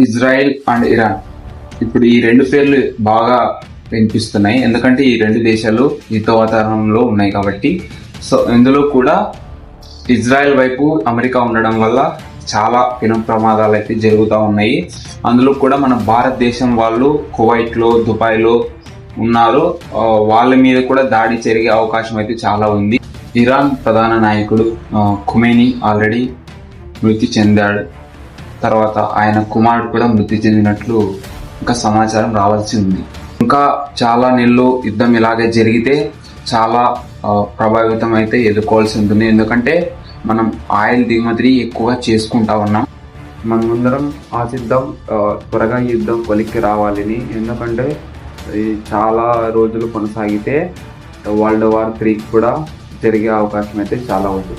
Israel and Iran. ఇప్పుడు ఈ రెండు పేర్లు బాగా వినిపిస్తున్నాయి, ఎందుకంటే ఈ రెండు దేశాలు యుద్ధ వాతావరణంలో ఉన్నాయి కాబట్టి. సో ఇందులో కూడా ఇజ్రాయెల్ వైపు అమెరికా ఉండడం వల్ల చాలా ప్రమాదాలు అయితే జరుగుతూ ఉన్నాయి. అందులో కూడా మన భారతదేశం వాళ్ళు కువైట్లో, దుబాయ్లో ఉన్నారు. వాళ్ళ మీద కూడా దాడి జరిగే అవకాశం అయితే చాలా ఉంది. ఇరాన్ ప్రధాన నాయకుడు ఖుమేనీ ఆల్రెడీ మృతి చెందాడు. తర్వాత ఆయన కుమారుడు కూడా మృతి చెందినట్లు ఇంకా సమాచారం రావాల్సి ఉంది. ఇంకా చాలా నెలలు యుద్ధం ఇలాగే జరిగితే చాలా ప్రభావితం అయితే ఎదుర్కోవాల్సి ఉంటుంది. ఎందుకంటే మనం ఆయిల్ దిగుమతి ఎక్కువగా చేసుకుంటా ఉన్నాం. మనమందరం ఆశిద్దాం త్వరగా యుద్ధం కొలిక్కి రావాలని. ఎందుకంటే చాలా రోజులు కొనసాగితే వరల్డ్ వార్ 3 కూడా జరిగే అవకాశం అయితే చాలా ఉంది.